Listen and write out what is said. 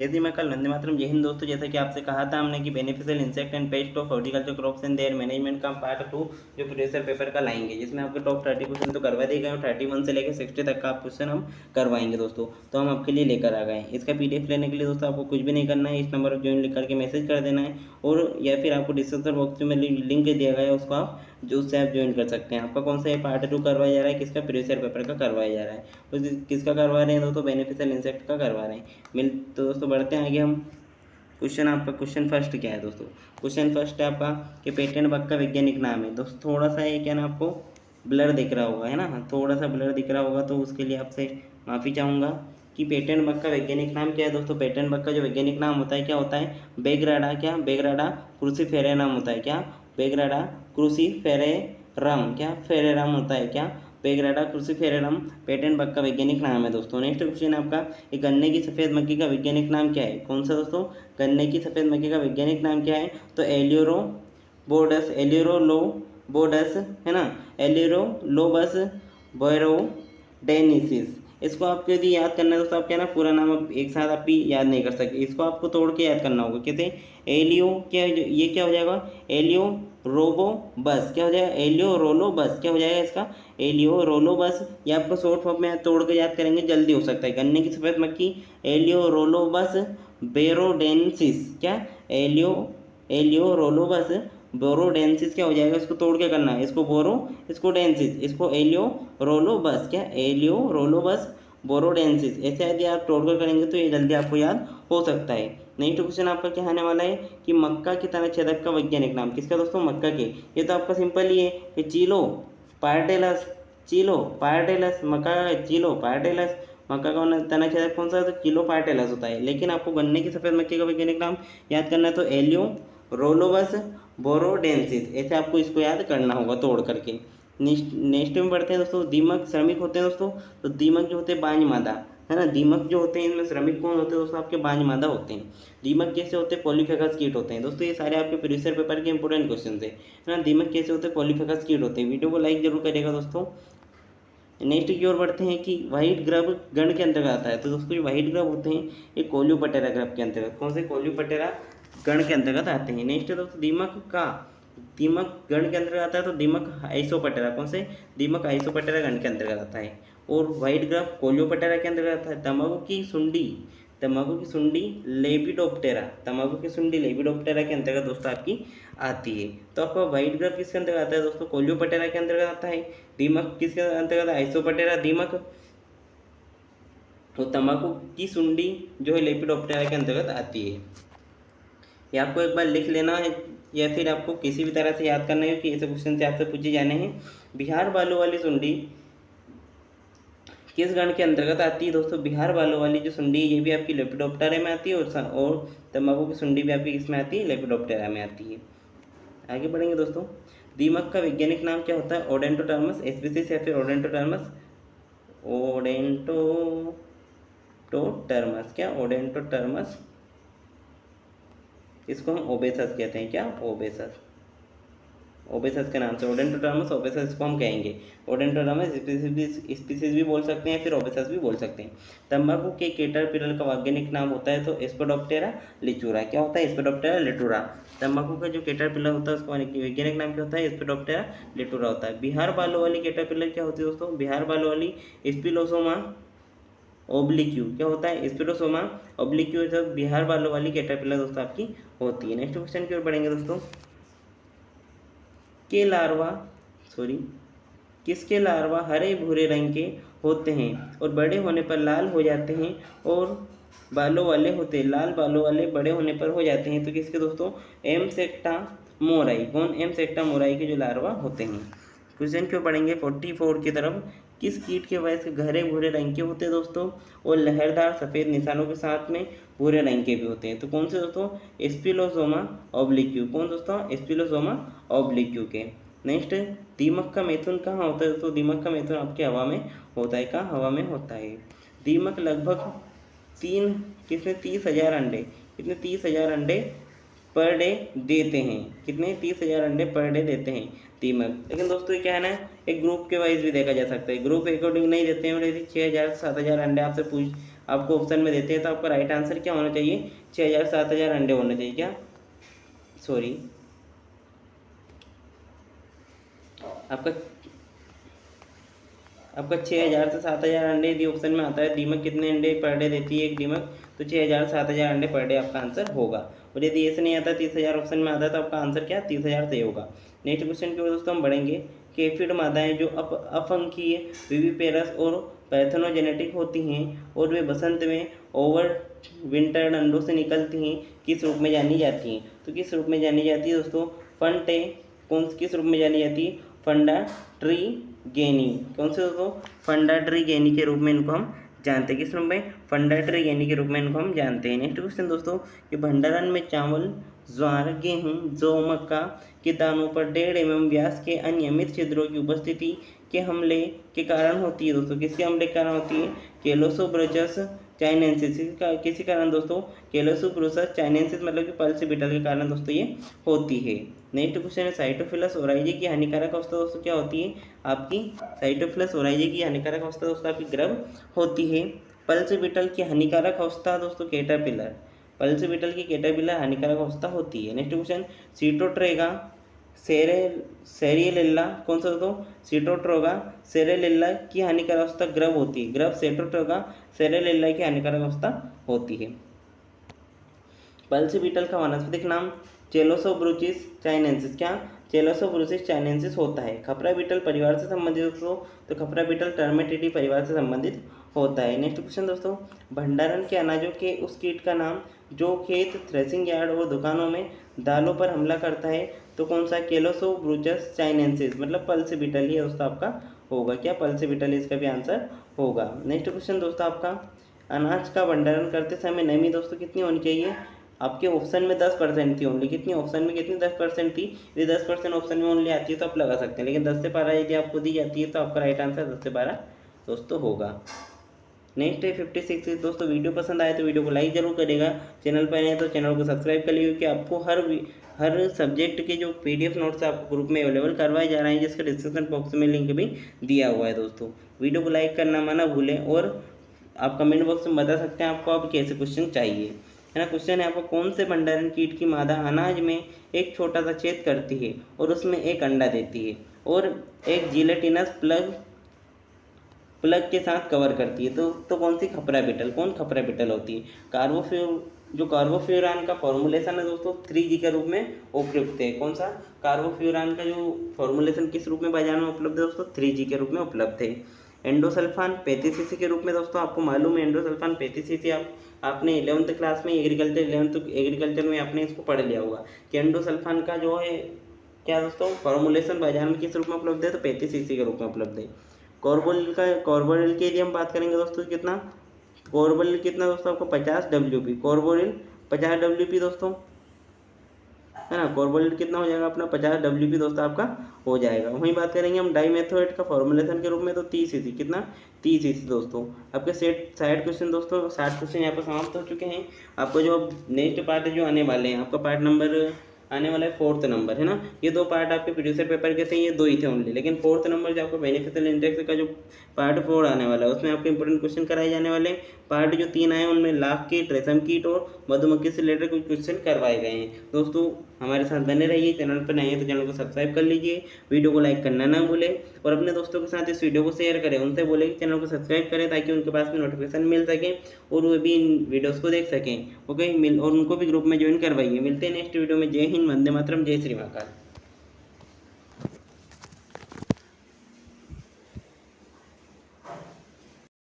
जैसे मैं कल वंदे मातरम जय हिंद दोस्तों। जैसा कि आपसे कहा था हमने कि beneficial insect and paste of horticulture crops and there management का पार्ट 2 जो प्रीवियस ईयर पेपर का लाएंगे, जिसमें आपके टॉप 30 क्वेश्चन तो करवा दिए गए और 31 से लेकर 60 तक का आप क्वेश्चन हम करवाएंगे दोस्तों। तो हम आपके लिए लेकर आ गए हैं। इसका पीडीएफ लेने के लिए दोस्तों आपको कुछ भी नहीं करना है, इस नंबर पर ज्वाइन लिख करके मैसेज कर देना है, और या फिर आपको डिस्क्रिप्शन बॉक्स में लिंक दिया गया है, उसको आप जो उससे आप ज्वाइन कर सकते हैं। आपका कौन सा ये पार्ट 2 करवाया जा रहा है, किसका प्रीवियस ईयर पेपर का करवाया जा रहा है, तो किसका करवा रहे हैं दोस्तों, बेनिफिशियल इंसेक्ट का करवा रहे हैं। तो दोस्तों बढ़ते हैं आगे हम। क्वेश्चन आपका क्वेश्चन फर्स्ट क्या है दोस्तों? क्वेश्चन फर्स्ट है आपका कि पेटेंट बग का वैज्ञानिक नाम है दोस्तों। थोड़ा सा ये क्या ना आपको ब्लर दिख रहा होगा, है ना, थोड़ा सा ब्लर दिख रहा होगा, तो उसके लिए आपसे माफ़ी चाहूँगा कि पेटेंट बग का वैज्ञानिक नाम क्या है दोस्तों। पेटेंट बग का जो वैज्ञानिक नाम होता है क्या होता है, बेगराडा, क्या बेगराडा क्रूसीफेरेनम होता है, क्या बेगराडा क्रूसीफेरेरम, क्या फेरेरम होता है, क्या बेगराडा क्रूसीफेरेरम पेटेंट बग का वैज्ञानिक नाम है दोस्तों। नेक्स्ट क्वेश्चन है आपका, ये गन्ने की सफ़ेद मक्खी का वैज्ञानिक नाम क्या है? कौन सा दोस्तों? गन्ने की सफ़ेद मक्खी का वैज्ञानिक नाम क्या है? तो एलियोरो बोर्डस, एलियोरो लो बोर्डस, है ना, एलियोरो लोबस बोयरोडेनिसिस। इसको आपको यदि याद करना है दोस्तों, आप क्या ना पूरा नाम आप एक साथ आप भी याद नहीं कर सकते, इसको आपको तोड़ के याद करना होगा। कैसे? एलियो, क्या ये क्या हो जाएगा, एलियो रोबो बस, क्या हो जाएगा, एलियो रोलो बस, क्या हो जाएगा इसका, एलियो रोलो बस। ये आपको शॉर्ट फॉर्म में तोड़ के याद करेंगे जल्दी हो सकता है। गन्ने की सफ़ेद मक्खी एलियो रोलो बस बेरोडेंसिस, क्या एलियो एलियो रोलो बस बोरोडेंसिस, क्या हो जाएगा, इसको तोड़ के करना है, इसको बोरो, इसको डेंसिस, इसको एलियो रोलो बस, क्या एलियो रोलो बस बोरोडेंसिस। ऐसे यदि आप तोड़कर करेंगे तो ये जल्दी आपको याद हो सकता है। नेक्स्ट क्वेश्चन आपका क्या आने वाला है कि मक्का की तना छेदक का वैज्ञानिक नाम किसका दोस्तों? मक्का के। ये तो आपका सिंपल ही है कि चीलो पार्टेलस, चीलो पार्टेलस, मक्का का चीलो पार्टेलस। मक्का का तना छेदक कौन सा है? तो चीलो पार्टेलस होता है। लेकिन आपको गन्ने की सफ़ेद मक्खी का वैज्ञानिक नाम याद करना है, तो एलियो रोलोबस बोरोडेंसिस। ऐसे आपको इसको याद करना होगा तोड़ करके। नेक्स्ट में बढ़ते हैं दोस्तों, दीमक श्रमिक होते हैं दोस्तों। तो दीमक जो होते हैं बांझ मादा, है ना, दीमक जो होते हैं इनमें श्रमिक कौन होते हैं दोस्तों? आपके बांझ मादा होते हैं। दीमक कैसे होते हैं? पॉलीफेगस कीट होते हैं दोस्तों। ये सारे आपके प्रीवियस ईयर पेपर के इंपॉर्टेंट क्वेश्चन है ना। दीमक कैसे होते हैं? पॉलीफेगस कीट होते हैं। वीडियो को लाइक जरूर करिएगा दोस्तों। नेक्स्ट की ओर बढ़ते हैं कि व्हाइट ग्रब गण के अंतर्गत आता है। तो दोस्तों जो व्हाइट ग्रब होते हैं ये कोल्यूपटेरा ग्रब के अंतर्गत, कौन से कोल्यूपटेरा गण के अंतर्गत आते हैं। नेक्स्ट है दोस्तों दीमक का, दीमक गण के अंतर्गत आता है, तो दीमक आइसोपटेरा, कौन से? दीमक आइसोपटेरा गण के अंतर्गत आता है। और व्हाइट ग्रब कोल्यूपटेरा के अंतर्गत आता है। तंबाकू की सुंडी, तंबाकू की सुंडी लेपिडोप्टेरा, तंबाकू की सुंडी लेपिडोप्टेरा के अंतर्गत दोस्तों आपकी आती है। तो आपका व्हाइट ग्रब किसके अंतर्गत आता है दोस्तों? कोल्यूपटेरा के अंतर्गत आता है। दीमक किसके अंतर्गत? आइसोपटेरा दीमक। और तंबाकू की सुंडी जो है लेपिडोप्टेरा के अंतर्गत आती है। ये आपको एक बार लिख लेना है, या फिर आपको किसी भी तरह से याद करना है कि ऐसे क्वेश्चन से आपसे पूछे जाने हैं। बिहार बालों वाली सुंडी किस गण के अंतर्गत आती है दोस्तों? बिहार बालों वाली जो सुंडी है ये भी आपकी लेपिडोप्टेरा में आती है, और तंबाकू की सुंडी भी आपकी किसमें आती है? लेपिडोप्टेरा में आती है। आगे बढ़ेंगे दोस्तों। दीमक का वैज्ञानिक नाम क्या होता है? ओडेंटोटर्मस स्पीसीज या फिर ओडेंटोटर्मस, ओडेंटोटर्मस, क्या ओडेंटोटर्मस, इसको हम ओबेसस कहते हैं, क्या ओबेसस, ओबेसस के नाम से ओडेंटोटर्मस ओबेसस इसको हम कहेंगे। ओडेंटोटर्मस स्पीसीज भी बोल सकते हैं, फिर ओबेसस भी बोल सकते हैं। तंबाकू के कैटरपिलर का वैज्ञानिक नाम होता है तो स्पोडोप्टेरा लिचूरा, क्या होता है? स्पोडोप्टेरा लिटूरा। तंबाकू का जो कैटरपिलर होता है उसका वैज्ञानिक नाम क्या होता है? स्पोडोप्टेरा लिटूरा होता है। बिहार बालों वाली कैटरपिलर क्या होती है दोस्तों? बिहार बालों वाली स्पिलोसोमा ओब्लिक्यू, क्या होता है? स्पिलोसोमा ओब्लिक्यू जब बिहार बालों वाली कैटरपिलर दोस्तों आपकी होती है। नेक्स्ट क्वेश्चन की ओर बढ़ेंगे दोस्तों। के लार्वा, सॉरी, किसके लार्वा हरे भूरे रंग के होते हैं और बड़े होने पर लाल हो जाते हैं, और बालों वाले होते हैं, लाल बालों वाले बड़े होने पर हो जाते हैं। तो किसके दोस्तों? एमसेक्टा मोराई। कौन? एमसेक्टा मोराई के जो लार्वा होते हैं। क्वेश्चन क्यों पढ़ेंगे 44 की तरफ। किस कीट के वयस्क गहरे भूरे रंग के होते हैं दोस्तों, और लहरदार सफ़ेद निशानों के साथ में भूरे रंग के भी होते हैं? तो कौन से दोस्तों? स्पिलोसोमा ऑब्लिक्यू। कौन दोस्तों? स्पिलोसोमा ऑब्लिक्यू के। नेक्स्ट, दीमक का मैथुन कहाँ होता है दोस्तों? दीमक का मैथुन आपके हवा में होता है। कहाँ? हवा में होता है। दीमक लगभग कितने 30,000 अंडे, कितने 30,000 अंडे पर डे देते हैं। कितने? 30,000 अंडे पर डे देते हैं दीमक। लेकिन दोस्तों ये क्या है ना, एक ग्रुप के वाइज भी देखा जा सकता है। ग्रुप के अकॉर्डिंग नहीं देते हैं, यदि 6,000 7,000 अंडे आपसे आपको ऑप्शन में देते हैं, तो आपका राइट आंसर क्या होना चाहिए? 6000 7000 अंडे होने चाहिए। क्या सॉरी, आपका 6000 से 7000 अंडे यदि ऑप्शन में आता है। दीमक कितने अंडे पर डे देती है एक दीमक? तो 6000 7000 अंडे पर डे आपका आंसर होगा। और यदि ऐसे नहीं आता 30,000 ऑप्शन में आता है तो आपका आंसर क्या? 30,000 सही होगा। नेक्स्ट क्वेश्चन की ओर दोस्तों हम बढ़ेंगे कि एफिड मादाएं जो अपंखीय, विविपेरस और पैथोनोजेनेटिक होती हैं और वे बसंत में ओवर विंटर्ड अंडों से निकलती हैं, किस रूप में जानी जाती हैं? तो किस रूप में जानी जाती है दोस्तों? फंटे किस रूप में जानी जाती है? फंडा ट्री गेनी। कौन से दोस्तों? फंडा ट्री गेनी के रूप में इनको हम जानते हैं। किस रूप में? फंडा ट्री गेनी के रूप में इनको हम जानते हैं। नेक्स्ट क्वेश्चन दोस्तों कि भंडारण में चावल, ज्वार, गेहूं, जौ, मक्का के दानों पर 1.5 mm व्यास के अनियमित छिद्रों की उपस्थिति के हमले के कारण होती है दोस्तों। किसके हमले के कारण होती है? कैलोसोब्रोचस चाइनेंसिस। किसी कारण दोस्तों? कैलोसोब्रोचस चाइनेंसिस मतलब कि पल्स बीटल के कारण दोस्तों ये होती है। नेक्स्ट क्वेश्चन है साइटोफिलस ओराइजी की हानिकारक अवस्था दोस्तों क्या होती है? आपकी साइटोफिलस ओराइजी की हानिकारक अवस्था दोस्तों आपकी गर्भ होती है। पल्स बीटल की हानिकारक अवस्था दोस्तों कैटरपिलर। पल्स बीटल की कैटरपिलर हानिकारक अवस्था होती है। Next question Sitotroga cerealella. कौन सा दोस्तों? सीटोट्रोगा सेरेलिल्ला की हानिकारक अवस्था गर्भ होती है। गर्भ सीटोट्रोगा सेरेलिल्ला की हानिकारक अवस्था होती है। पल्स बीटल का वानस्पतिक नाम चेलोसोब्रूचिस चाइनेंसिस। क्या? चेलोसोब्रूचिस चाइनेंसिस होता है। खपरा बीटल परिवार से संबंधित दोस्तों, तो खपरा बीटल टर्मेटिडी परिवार से संबंधित होता है। नेक्स्ट क्वेश्चन दोस्तों भंडारण के अनाजों के उस कीट का नाम जो खेत, थ्रेसिंग यार्ड और दुकानों में दालों पर हमला करता है, तो कौन सा? कैलोसोब्रूचस चाइनेंसिस मतलब पल्स बीटल ही दोस्तों आपका होगा। क्या? पल्स बीटल इसका भी आंसर होगा। नेक्स्ट क्वेश्चन दोस्तों आपका अनाज का भंडारण करते समय नमी दोस्तों कितनी होनी चाहिए? आपके ऑप्शन में 10% थी ओनली। कितनी ऑप्शन में? कितनी? 10% थी। यदि 10% ऑप्शन में ओनली आती है तो आप लगा सकते हैं, लेकिन 10 से 12 यदि आपको दी जाती है तो आपका राइट आंसर 10 से 12 दोस्तों होगा। नेक्स्ट है 56 दोस्तों। वीडियो पसंद आए तो वीडियो को लाइक जरूर करेगा। चैनल पर आए तो चैनल को सब्सक्राइब कर लीजिए, क्योंकि आपको हर सब्जेक्ट के जो PDF नोट्स आपको ग्रुप में अवेलेबल करवाए जा रहे हैं, जिसका डिस्क्रिप्शन बॉक्स में लिंक भी दिया हुआ है दोस्तों। वीडियो को लाइक करना माना भूलें, और आप कमेंट बॉक्स में बता सकते हैं आपको अब कैसे क्वेश्चन चाहिए, है ना। क्वेश्चन है आपको कौन से भंडारण कीट की मादा अनाज में एक छोटा सा छेद करती है और उसमें एक अंडा देती है और एक जिलेटिनस प्लग के साथ कवर करती है? तो कौन सी? खपरा बीटल। कौन? खपरा बीटल होती है। जो कार्बोफ्यूरान का फॉर्मुलेशन है दोस्तों 3G के रूप में उपयुक्त है। कौन सा? कार्बोफ्यूरान का जो फॉर्मुलेशन किस रूप में बाजार में उपलब्ध है दोस्तों? 3G के रूप में उपलब्ध है। एंडोसल्फान 35 cc के रूप में दोस्तों आपको मालूम है एंडोसल्फान 35 cc आपने 11th क्लास में एग्रीकल्चर में आपने इसको पढ़ लिया होगा कि एंडोसल्फान का जो है क्या दोस्तों फॉर्मुलेशन बाजार में किस रूप में उपलब्ध है? तो 35 cc के रूप में उपलब्ध है। कार्बोनिल की यदि हम बात करेंगे दोस्तों कितना? कार्बोनिल कितना दोस्तों आपको 50 WP। कार्बोनिल 50 WP दोस्तों, है ना। कार्बोनिल कितना हो जाएगा अपना? 50 WP दोस्तों आपका हो जाएगा। वहीं बात करेंगे हम डाइमेथोएट का फॉर्मुलेशन के रूप में, तो 30 cc। कितना? 30 cc दोस्तों। आपके साइड क्वेश्चन दोस्तों 60 क्वेश्चन यहाँ पर समाप्त हो चुके हैं। आपको जो नेक्स्ट पार्ट जो आने वाले हैं, आपका पार्ट नंबर आने वाला है 4th नंबर, है ना। ये 2 पार्ट आपके प्रीवियस पेपर के थे, ये 2 ही थे ओनली, लेकिन 4th नंबर जो आपको बेनिफिशियल इंडेक्स का जो पार्ट 4 आने वाला है उसमें आपके इंपॉर्टेंट क्वेश्चन कराए जाने वाले हैं। पार्ट जो 3 आए उनमें लाख कीट, रेशम कीट और मधुमक्खी से रिलेटेड कुछ क्वेश्चन करवाए गए हैं। दोस्तों हमारे साथ बने रहिए। चैनल पर नए हैं तो चैनल को सब्सक्राइब कर लीजिए, वीडियो को लाइक करना ना भूलें और अपने दोस्तों के साथ इस वीडियो को शेयर करें। उनसे बोले कि चैनल को सब्सक्राइब करें ताकि उनके पास में नोटिफिकेशन मिल सके और वो भी इन वीडियोज़ को देख सकें। ओके, और उनको भी ग्रुप में ज्वाइन करवाइए। मिलते हैं नेक्स्ट वीडियो में। जय हिंद, वंदे मातरम, जय श्री महाकाल।